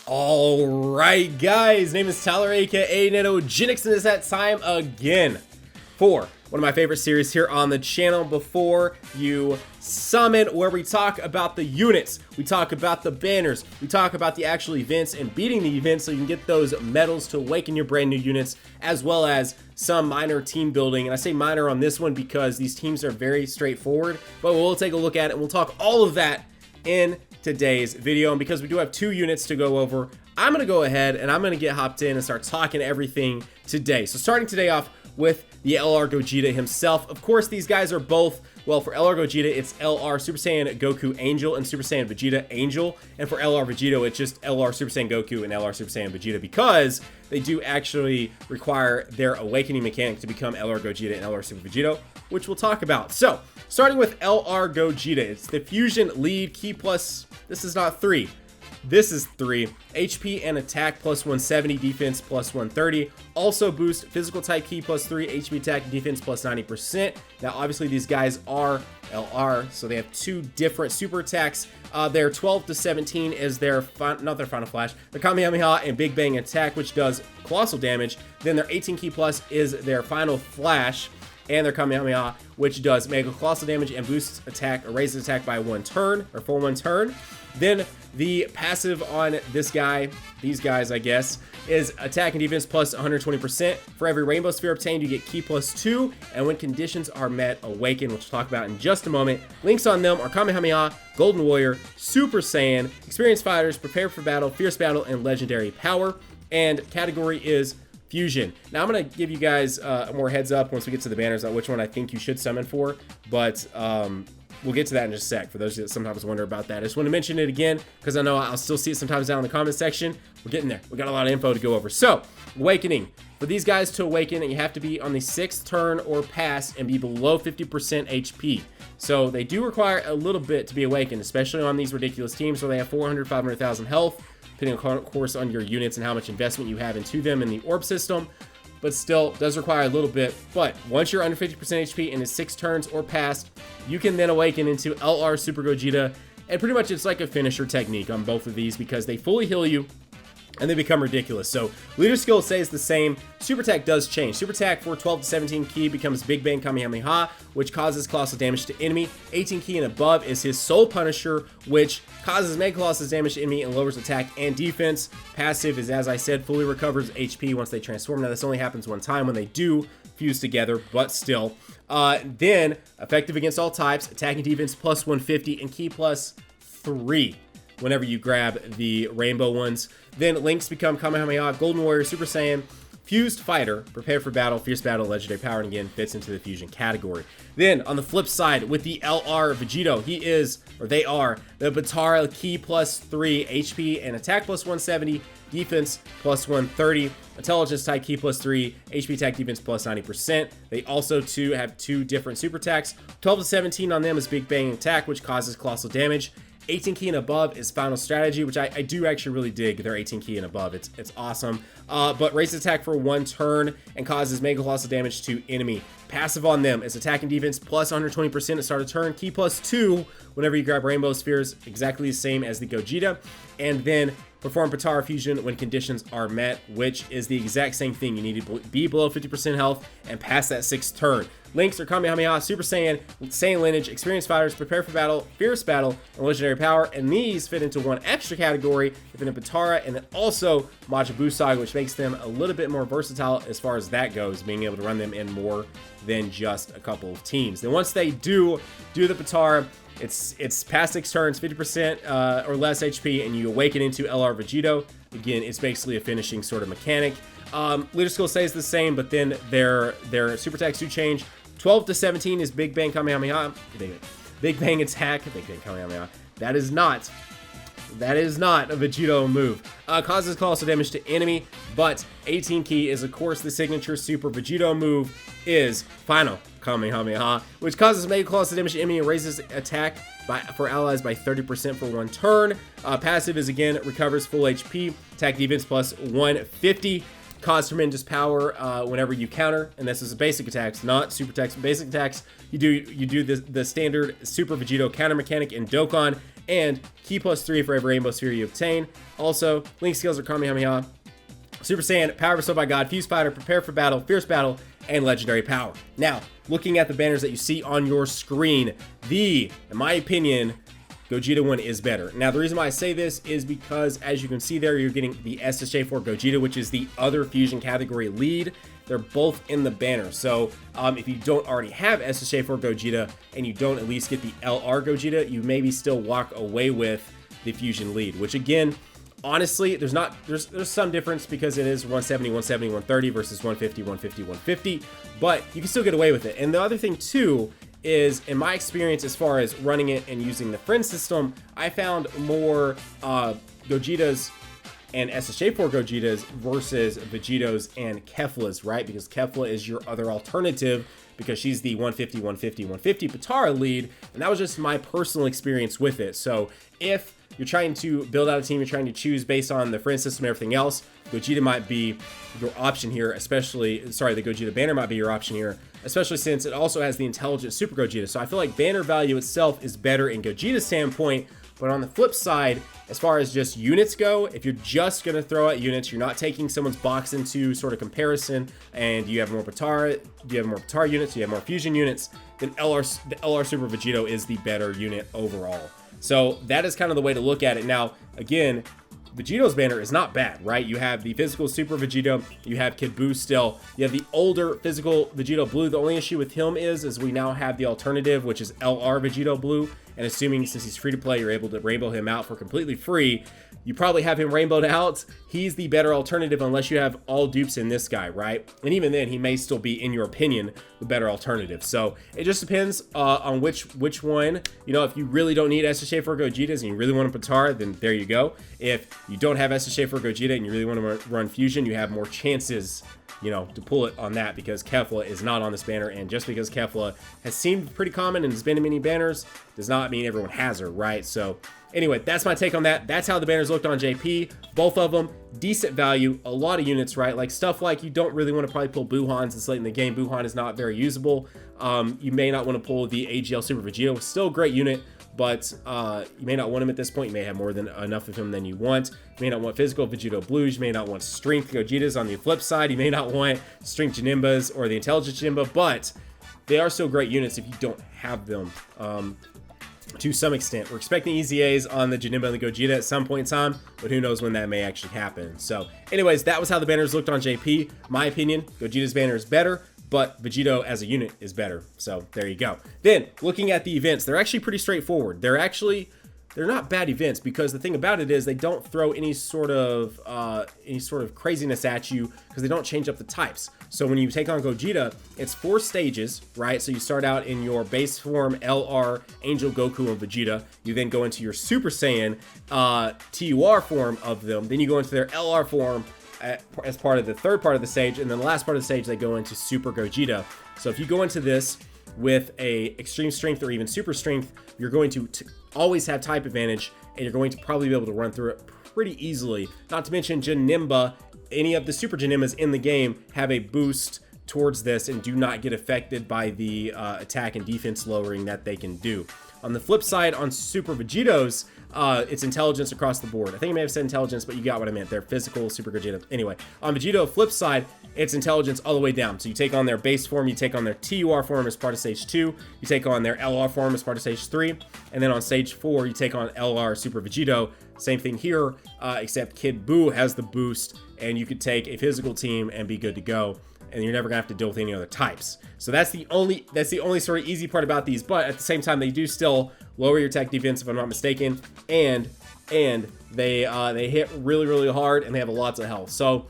Alright guys, name is Tyler aka Nanogenix, and it's that time again for one of my favorite series here on the channel, Before You Summon, where we talk about the units, we talk about the banners, we talk about the actual events and beating the events so you can get those medals to awaken your brand new units, as well as some minor team building. And I say minor on this one because these teams are very straightforward, but we'll take a look at it and we'll talk all of that in today's video. And because we do have two units to go over, I'm going to go ahead and I'm going to get hopped in and start talking everything today. So starting today off with the LR Gogeta himself. Of course, these guys are both, well, for LR Gogeta, it's LR Super Saiyan Goku Angel and Super Saiyan Vegeta Angel. And for LR Vegeto, it's just LR Super Saiyan Goku and LR Super Saiyan Vegeta, because they do actually require their awakening mechanic to become LR Gogeta and LR Super Vegeto, which we'll talk about. So, starting with LR Gogeta, it's the Fusion Lead Key Plus, this is not 3. This is 3. HP and attack plus 170, defense plus 130. Also boost physical type key plus 3, HP attack and defense plus 90%. Now obviously these guys are LR, so they have two different super attacks. Their 12 to 17 is their, not their final flash, their Kamehameha and Big Bang attack, which does colossal damage. Then their 18 key plus is their final flash and their Kamehameha, which does mega colossal damage and boosts attack or raises attack by 1 turn, or for 1 turn. Then the passive on this guy, these guys I guess, is attack and defense plus 120%. For every rainbow sphere obtained, you get key plus 2, and when conditions are met, awaken, which we'll talk about in just a moment. Links on them are Kamehameha, Golden Warrior, Super Saiyan, Experienced Fighters, Prepare for Battle, Fierce Battle, and Legendary Power. And category is Fusion. Now I'm going to give you guys more heads up once we get to the banners on which one I think you should summon for, but we'll get to that in just a sec. For those that sometimes wonder about that, I just want to mention it again because I know I'll still see it sometimes down in the comment section. We're getting there. We got a lot of info to go over. So, awakening. For these guys to awaken, you have to be on the 6th turn or past and be below 50% HP. So they do require a little bit to be awakened, especially on these ridiculous teams where they have 400, 500,000 health, depending of course on your units and how much investment you have into them in the orb system. But still does require a little bit. But once you're under 50% HP and it's 6 turns or past, you can then awaken into LR Super Gogeta, and pretty much it's like a finisher technique on both of these because they fully heal you and they become ridiculous. So leader skill stays the same. Super attack does change. Super attack for 12 to 17 key becomes Big Bang Kamehameha, which causes colossal damage to enemy. 18 key and above is his Soul Punisher, which causes mega colossal damage to enemy and lowers attack and defense. Passive is, as I said, fully recovers HP once they transform. Now this only happens one time when they do fuse together, but still. Then effective against all types, attack and defense plus 150 and key plus 3 whenever you grab the rainbow ones. Then links become Kamehameha, Golden Warrior, Super Saiyan, Fused Fighter, Prepare for Battle, Fierce Battle, Legendary Power, and again fits into the fusion category. Then on the flip side with the LR Vegito, he is, or they are, the Batara Key plus 3, HP and attack plus 170, defense plus 130, intelligence type key plus 3, HP attack defense plus 90%. They also have two different super attacks. 12 to 17 on them is Big Bang attack, which causes colossal damage. 18 key and above is Final Strategy, which I do actually really dig their 18 key and above. It's awesome. But raises attack for 1 turn and causes mega colossal damage to enemy. Passive on them is attack and defense plus 120% to start a turn. Key plus 2 whenever you grab rainbow spheres, exactly the same as the Gogeta. And then perform Patara Fusion when conditions are met, which is the exact same thing. You need to be below 50% health and pass that 6th turn. Links are Kamehameha, Super Saiyan, Saiyan Lineage, Experienced Fighters, Prepare for Battle, Fierce Battle, and Legendary Power. And these fit into one extra category, Infinite Patara, and then also Majin Saga, which makes them a little bit more versatile as far as that goes, being able to run them in more than just a couple of teams. Then once they do the Patara, it's past 6 turns, 50% or less HP, and you awaken into LR Vegeto. Again, it's basically a finishing sort of mechanic. Leader skill stays the same, but then their super attacks do change. 12 to 17 is Big Bang Kamehameha. Big Bang attack. Big Bang Kamehameha. That is not a Vegito move. Causes colossal damage to enemy, but 18 key is of course the signature super Vegito move is Final Kamehameha, which causes mega colossal damage to enemy and raises attack for allies by 30% for 1 turn. Passive is again recovers full HP, attack defense plus 150. cause tremendous power whenever you counter, and this is basic attacks, not super attacks, but basic attacks. You do the standard Super Vegito counter mechanic in Dokkan, and key +3 for every Rainbow Sphere you obtain. Also, Link skills are Kamehameha, Super Saiyan, Power Bestowed by God, Fuse Fighter, Prepare for Battle, Fierce Battle, and Legendary Power. Now, looking at the banners that you see on your screen, in my opinion, Gogeta one is better. Now, the reason why I say this is because, as you can see there, you're getting the SSJ4 Gogeta, which is the other fusion category lead. They're both in the banner. So, if you don't already have SSJ4 Gogeta and you don't at least get the LR Gogeta, you maybe still walk away with the fusion lead, which again, honestly, there's some difference because it is 170, 170, 130 versus 150, 150, 150, but you can still get away with it. And the other thing too is, in my experience, as far as running it and using the friend system, I found more Gogetas and SSJ4 Gogetas versus Vegetos and Keflas, right? Because Kefla is your other alternative because she's the 150, 150, 150 Potara lead, and that was just my personal experience with it. So if you're trying to build out a team, you're trying to choose based on the friend system and everything else, Gogeta might be your option here, the Gogeta banner might be your option here, especially since it also has the intelligent Super Gogeta. So I feel like banner value itself is better in Gogeta's standpoint, but on the flip side, as far as just units go, if you're just going to throw out units, you're not taking someone's box into sort of comparison, and you have more Potara, units, you have more fusion units, then the LR Super Vegeto is the better unit overall. So that is kind of the way to look at it. Now, again, Vegeto's banner is not bad, right? You have the physical Super Vegeto, you have Kid Buu still, you have the older physical Vegeto Blue. The only issue with him is we now have the alternative, which is LR Vegeto Blue, and assuming since he's free to play, you're able to rainbow him out for completely free. You probably have him rainbowed out. He's the better alternative unless you have all dupes in this guy, right? And even then, he may still be, in your opinion, the better alternative. So it just depends on which one. You know, if you really don't need SSJ4 Gogetas and you really want a Potara, then there you go. If you don't have SSJ4 Gogeta and you really want to run Fusion, you have more chances, you know, to pull it on that, because Kefla is not on this banner. And just because Kefla has seemed pretty common and has been in many banners does not mean everyone has her, right? So anyway, that's my take on that. That's how the banners looked on JP. Both of them, decent value, a lot of units, right? Like stuff like you don't really want to probably pull Buhans this late in the game. Buhan is not very usable. You may not want to pull the AGL Super Vegito. Still a great unit, but you may not want him at this point. You may have more than enough of him than you want. You may not want physical Vegeto Blues. You may not want strength Gogetas. On the flip side, you may not want strength Janimbas or the intelligent Janimba, but they are still great units if you don't have them. To some extent, we're expecting EZAs on the Janimba and the Gogeta at some point in time, but who knows when that may actually happen. So anyways, that was how the banners looked on JP. My opinion, Gogeta's banner is better, but Vegeto as a unit is better. So there you go. Then looking at the events, they're actually pretty straightforward. They're not bad events, because the thing about it is they don't throw any sort of craziness at you, because they don't change up the types. So when you take on Gogeta, it's 4 stages, right? So you start out in your base form, LR, Angel, Goku, and Vegeta. You then go into your Super Saiyan, TUR form of them. Then you go into their LR form as part of the third part of the stage, and then the last part of the stage, they go into Super Gogeta. So if you go into this with a extreme strength or even super strength, you're going to always have type advantage, and you're going to probably be able to run through it pretty easily. Not to mention Janimba, any of the Super Janimbas in the game have a boost towards this and do not get affected by the attack and defense lowering that they can do. On the flip side, on Super Vegetos, it's intelligence across the board. I think I may have said intelligence, but you got what I meant. They're physical Super Gogeta. Anyway, on Vegeto, flip side, it's intelligence all the way down. So you take on their base form, you take on their TUR form as part of stage 2, you take on their LR form as part of stage 3, and then on stage 4, you take on LR Super Vegeto. Same thing here, except Kid Buu has the boost, and you could take a physical team and be good to go, and you're never gonna have to deal with any other types. So that's the only sort of easy part about these, but at the same time, they do still lower your attack defense, if I'm not mistaken, and they hit really, really hard, and they have lots of health. So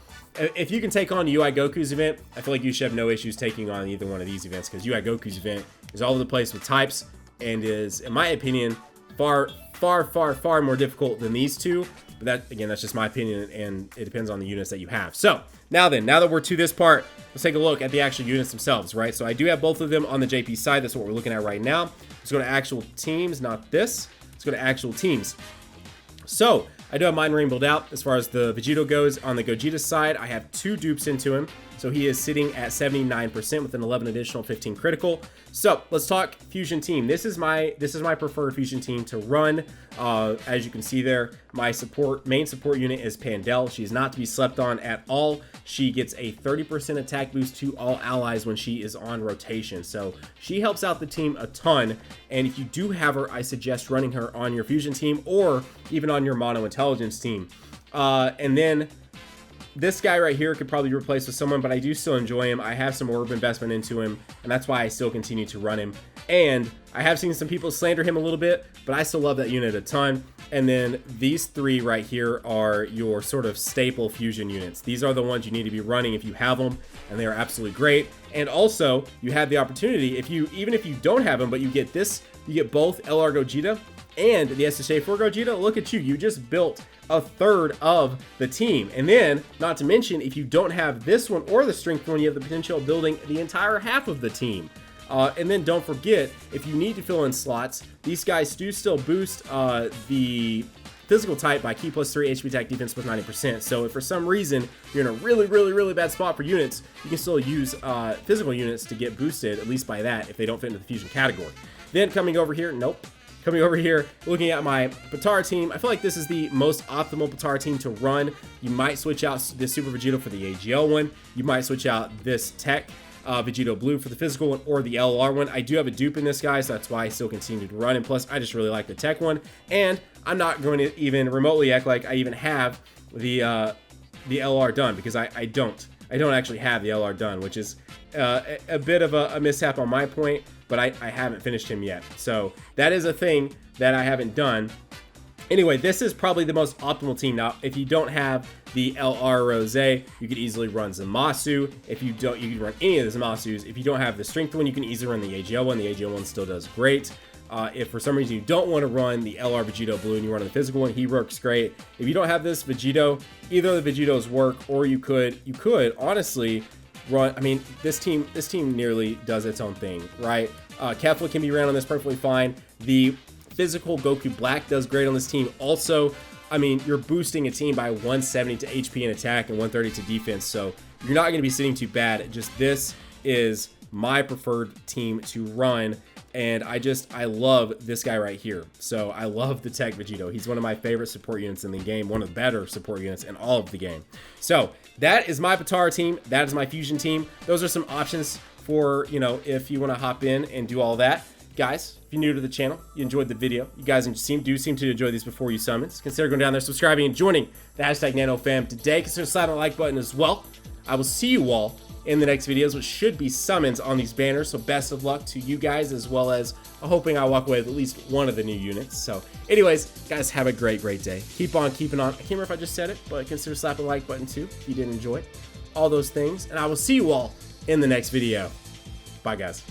if you can take on UI Goku's event, I feel like you should have no issues taking on either one of these events, because UI Goku's event is all over the place with types and is, in my opinion, far more difficult than these two. But that, again, that's just my opinion, and it depends on the units that you have. So now that we're to this part, let's take a look at the actual units themselves, right? So I do have both of them on the JP side. That's what we're looking at right now. Let's go to actual teams, not this. Let's go to actual teams. So I do have mine rainbowed out as far as the Vegito goes. On the Gogeta side, I have 2 dupes into him. So he is sitting at 79% with an 11 additional, 15 critical. So let's talk fusion team. This is my preferred fusion team to run. As you can see there, my main support unit is Pandel. She is not to be slept on at all. She gets a 30% attack boost to all allies when she is on rotation. So she helps out the team a ton. And if you do have her, I suggest running her on your fusion team or even on your mono intelligence team. And then this guy right here could probably be replaced with someone, but I do still enjoy him. I have some orb investment into him, and that's why I still continue to run him. And I have seen some people slander him a little bit, but I still love that unit a ton. And then these 3 right here are your sort of staple fusion units. These are the ones you need to be running if you have them, and they are absolutely great. And also, you have the opportunity, even if you don't have them, but you get this, you get both LR Gogeta and the SSJ4 Gogeta. Look at you, you just built a third of the team. And then, not to mention, if you don't have this one or the strength one, you have the potential of building the entire half of the team. And then don't forget, if you need to fill in slots, these guys do still boost the physical type by key +3, HP attack defense plus 90%. So if for some reason you're in a really bad spot for units, you can still use physical units to get boosted, at least by that, if they don't fit into the fusion category. Then coming over here, coming over here, looking at my Patara team, I feel like this is the most optimal Patara team to run. You might switch out this Super Vegito for the AGL one. You might switch out this Tech Vegito Blue for the physical one or the LR one. I do have a dupe in this guy, so that's why I still continue to run. And plus, I just really like the Tech one. And I'm not going to even remotely act like I even have the LR done, because I don't actually have the LR done, which is a bit of a mishap on my point, but I haven't finished him yet. So that is a thing that I haven't done. Anyway, this is probably the most optimal team. Now, if you don't have the LR Rose, you could easily run Zamasu. If you don't, you can run any of the Zamasus. If you don't have the strength one, you can easily run the AGL one. The AGL one still does great. If for some reason you don't want to run the LR Vegito Blue and you run the physical one, he works great. If you don't have this Vegito, either of the Vegetos work, or you could honestly run. I mean, this team nearly does its own thing, right? Kefla can be ran on this perfectly fine. The physical Goku Black does great on this team. Also, I mean, you're boosting a team by 170 to HP and attack and 130 to defense, so you're not going to be sitting too bad. Just this is my preferred team to run, and I love this guy right here. So I love the Tech Vegito. He's one of my favorite support units in the game, one of the better support units in all of the game. So that is my Patara team. That is my fusion team. Those are some options for, you know, if you want to hop in and do all that. Guys, if you're new to the channel, you enjoyed the video, you guys do seem to enjoy these before you summons, consider going down there, subscribing, and joining the #NanoFam today. Consider slapping the like button as well. I will see you all in the next videos, which should be summons on these banners. So best of luck to you guys, as well as hoping I walk away with at least one of the new units. So anyways, guys, have a great day. Keep on keeping on. I can't remember if I just said it, but consider slapping the like button too if you did enjoy it. All those things. And I will see you all in the next video. Bye, guys.